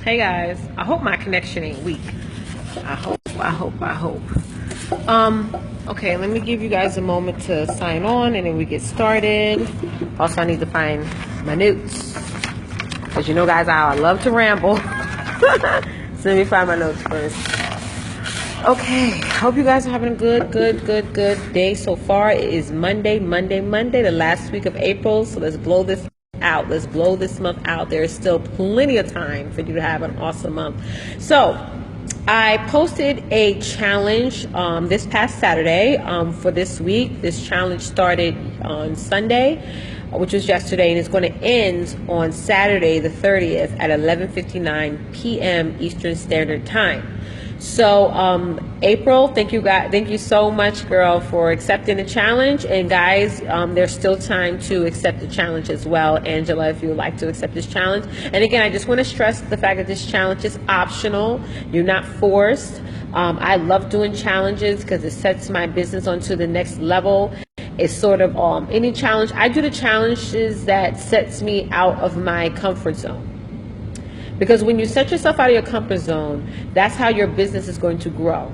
Hey guys, I hope my connection ain't weak. I hope. Okay, let me give you guys a moment to sign on and then we get started. Also, I need to find my notes. Because you know, guys, I love to ramble. So let me find my notes first. Okay, hope you guys are having a good day so far. It is Monday, the last week of April. So let's blow this out. Let's blow this month out. There is still plenty of time for you to have an awesome month. So I posted a challenge this past Saturday for this week. This challenge started on Sunday, which was yesterday, and it's going to end on Saturday the 30th at 11:59 p.m. Eastern Standard Time. So, April, thank you so much, girl, for accepting the challenge. And guys, there's still time to accept the challenge as well. Angela, if you would like to accept this challenge. And again, I just want to stress the fact that this challenge is optional. You're not forced. I love doing challenges because it sets my business onto the next level. It's sort of any challenge. I do the challenges that sets me out of my comfort zone. Because when you set yourself out of your comfort zone, that's how your business is going to grow.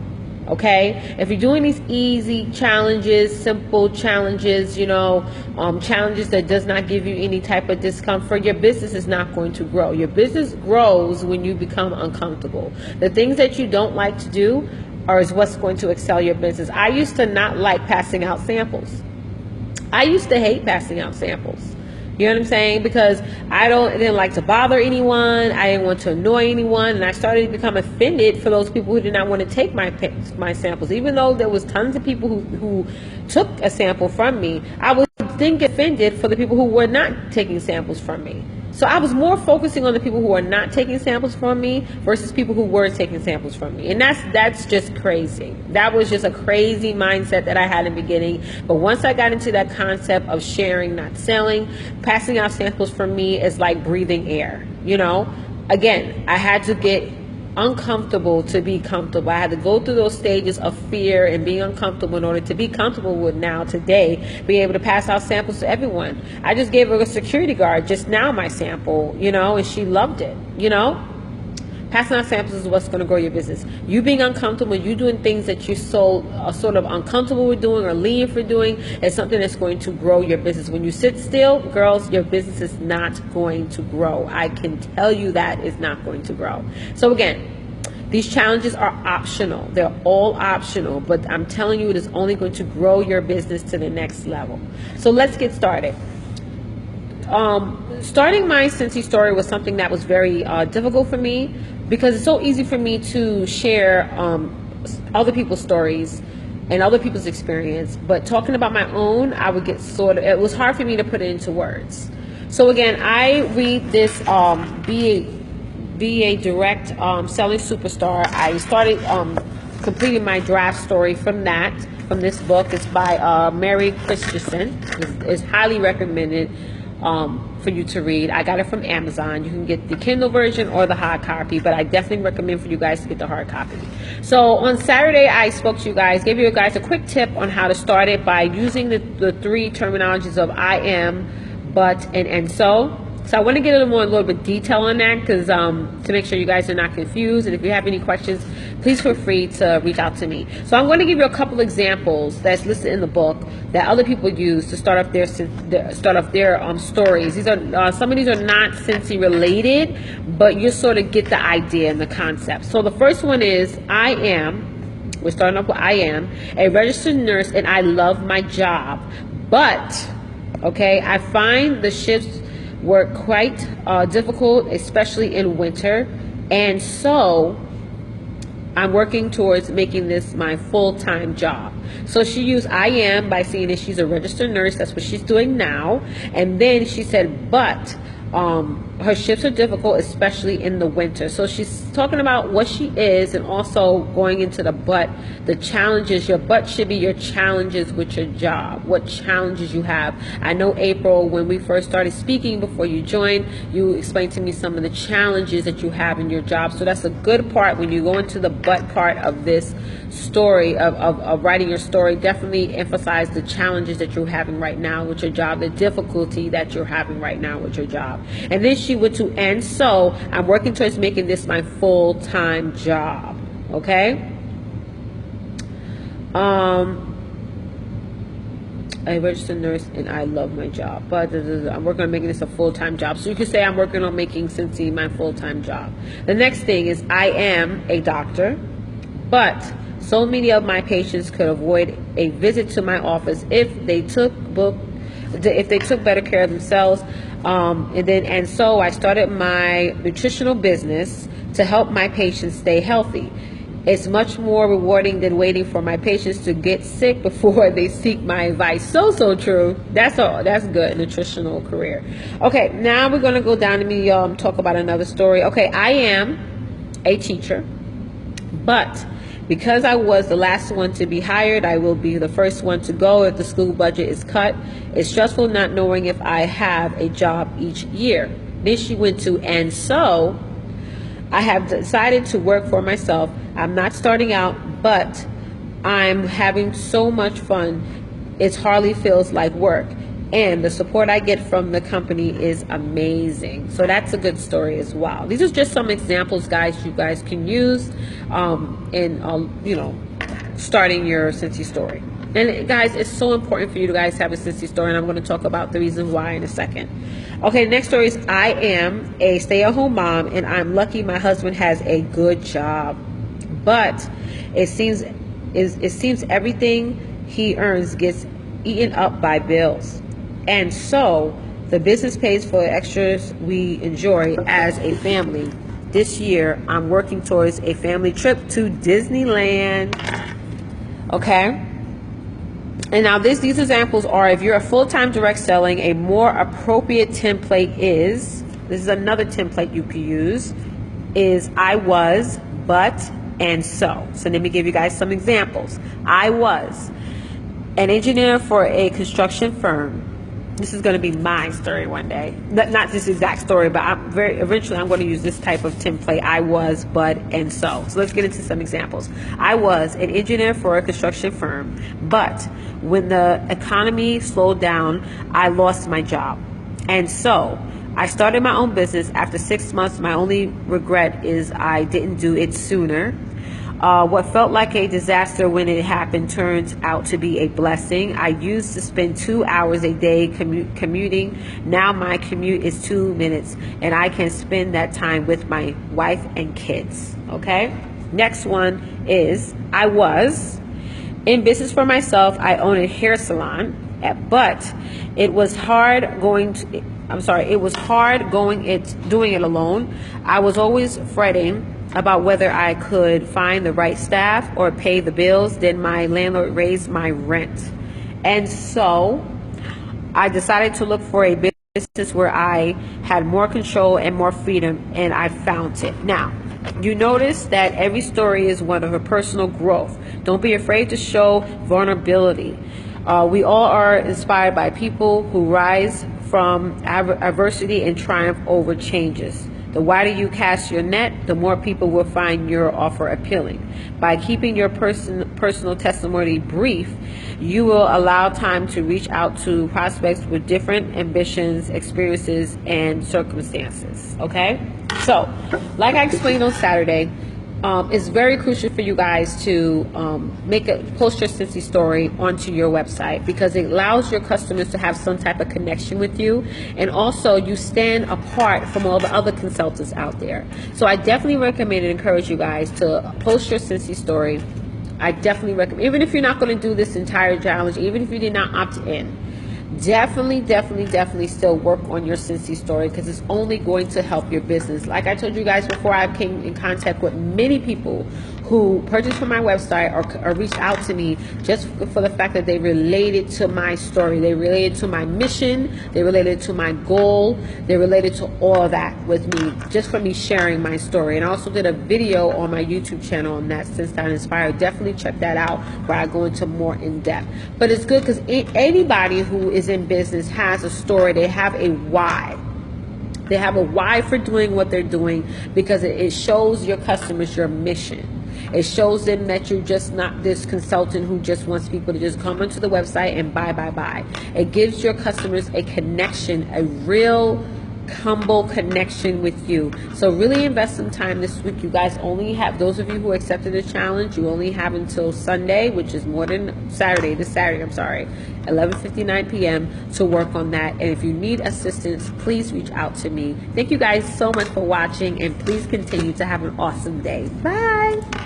Okay? If you're doing these easy challenges, simple challenges, challenges that does not give you any type of discomfort, your business is not going to grow. Your business grows when you become uncomfortable. The things that you don't like to do is what's going to excel your business. I used to not like passing out samples. I used to hate passing out samples. You know what I'm saying? Because I didn't like to bother anyone. I didn't want to annoy anyone. And I started to become offended for those people who did not want to take my samples. Even though there was tons of people who took a sample from me, I was then offended for the people who were not taking samples from me. So I was more focusing on the people who are not taking samples from me versus people who were taking samples from me. And that's just crazy. That was just a crazy mindset that I had in the beginning. But once I got into that concept of sharing, not selling, passing out samples from me is like breathing air. Again, I had to get uncomfortable to be comfortable. I had to go through those stages of fear and being uncomfortable in order to be comfortable with now today being able to pass out samples to everyone. I just gave her a security guard just now my sample, and she loved it. Passing out samples is what's going to grow your business. You being uncomfortable, you doing things that you're sort of uncomfortable with doing or lean for doing is something that's going to grow your business. When you sit still, girls, your business is not going to grow. I can tell you that is not going to grow. So again, these challenges are optional. They're all optional, but I'm telling you it is only going to grow your business to the next level. So let's get started. Starting my Scentsy story was something that was very difficult for me because it's so easy for me to share other people's stories and other people's experience, but talking about my own, I would get it was hard for me to put it into words. So again, I read this be a direct selling superstar. I started completing my draft story from this book. It's by Mary Christensen. It's highly recommended for you to read. I got it from Amazon. You can get the Kindle version or the hard copy, but I definitely recommend for you guys to get the hard copy. So on Saturday, I spoke to you guys, gave you guys a quick tip on how to start it by using the three terminologies of I am, but, and so. So I want to get a little bit detail on that because to make sure you guys are not confused. And if you have any questions, please feel free to reach out to me. So I'm going to give you a couple examples that's listed in the book that other people use to start off their stories. These are some of these are not Scentsy related, but you sort of get the idea and the concept. So the first one is I am. We're starting off with I am a registered nurse and I love my job, but I find the shifts were quite difficult, especially in winter, and so I'm working towards making this my full-time job. So she used I am by saying that she's a registered nurse. That's what she's doing now. And then she said, but her shifts are difficult, especially in the winter. So she's talking about what she is and also going into the challenges. Your butt should be your challenges with your job, what challenges you have. I know, April, when we first started speaking before you joined, you explained to me some of the challenges that you have in your job. So that's a good part when you go into the butt part of this story of writing your story. Definitely emphasize the challenges that you're having right now with your job, the difficulty that you're having right now with your job. And then she went to, and so I'm working towards making this my full-time job. Okay. A registered nurse and I love my job, but I'm working on making this a full-time job. So you could say I'm working on making Scentsy my full-time job. The next thing is I am a doctor, but so many of my patients could avoid a visit to my office if they took better care of themselves. And so I started my nutritional business to help my patients stay healthy. It's much more rewarding than waiting for my patients to get sick before they seek my advice. So true. That's good nutritional career. Okay, now we're gonna go down and talk about another story. Okay, I am a teacher, but because I was the last one to be hired, I will be the first one to go if the school budget is cut. It's stressful not knowing if I have a job each year. Then she went to, and so I have decided to work for myself. I'm not starting out, but I'm having so much fun. It hardly feels like work. And the support I get from the company is amazing. So that's a good story as well. These are just some examples, guys, you guys can use in starting your Scentsy story. And guys, it's so important for you guys to have a Scentsy story, and I'm going to talk about the reason why in a second. Okay, next story is I am a stay-at-home mom, and I'm lucky my husband has a good job. But it seems everything he earns gets eaten up by bills. And so the business pays for the extras we enjoy as a family. This year, I'm working towards a family trip to Disneyland. Okay? And now these examples are, if you're a full-time direct selling, a more appropriate template is, this is another template you could use, is I was, but, and so. So let me give you guys some examples. I was an engineer for a construction firm. This is going to be my story one day. Not this exact story, but eventually I'm going to use this type of template. I was, but, and so. So let's get into some examples. I was an engineer for a construction firm, but when the economy slowed down, I lost my job. And so I started my own business after 6 months. My only regret is I didn't do it sooner. What felt like a disaster when it happened turns out to be a blessing. I used to spend 2 hours a day commuting. Now my commute is 2 minutes, and I can spend that time with my wife and kids. Okay? Next one is I was in business for myself. I own a hair salon, but it was hard doing it alone. I was always fretting about whether I could find the right staff or pay the bills. Then my landlord raised my rent. And so I decided to look for a business where I had more control and more freedom, and I found it. Now, you notice that every story is one of a personal growth. Don't be afraid to show vulnerability. We all are inspired by people who rise from adversity and triumph over changes. The wider you cast your net, the more people will find your offer appealing. By keeping your personal testimony brief, you will allow time to reach out to prospects with different ambitions, experiences, and circumstances. Okay? So, like I explained on Saturday, it's very crucial for you guys to post your Scentsy story onto your website, because it allows your customers to have some type of connection with you, and also you stand apart from all the other consultants out there. So I definitely recommend and encourage you guys to post your Scentsy story. I definitely recommend, even if you're not going to do this entire challenge, even if you did not opt in, definitely still work on your Scentsy story, because it's only going to help your business. Like I told you guys before, I came in contact with many people who purchased from my website or reached out to me just for the fact that they related to my story. They related to my mission. They related to my goal. They related to all of that with me just for me sharing my story. And I also did a video on my YouTube channel on that, Since That Inspired. Definitely check that out, where I go into more in depth. But it's good because anybody who is in business has a story. They have a why. They have a why for doing what they're doing, because it shows your customers your mission. It shows them that you're just not this consultant who just wants people to just come onto the website and buy. It gives your customers a connection, a real humble connection with you. So really invest some time this week. You guys only have, those of you who accepted the challenge, you only have until Sunday, which is more than Saturday, this Saturday, I'm sorry, 11:59 p.m. to work on that. And if you need assistance, please reach out to me. Thank you guys so much for watching, and please continue to have an awesome day. Bye.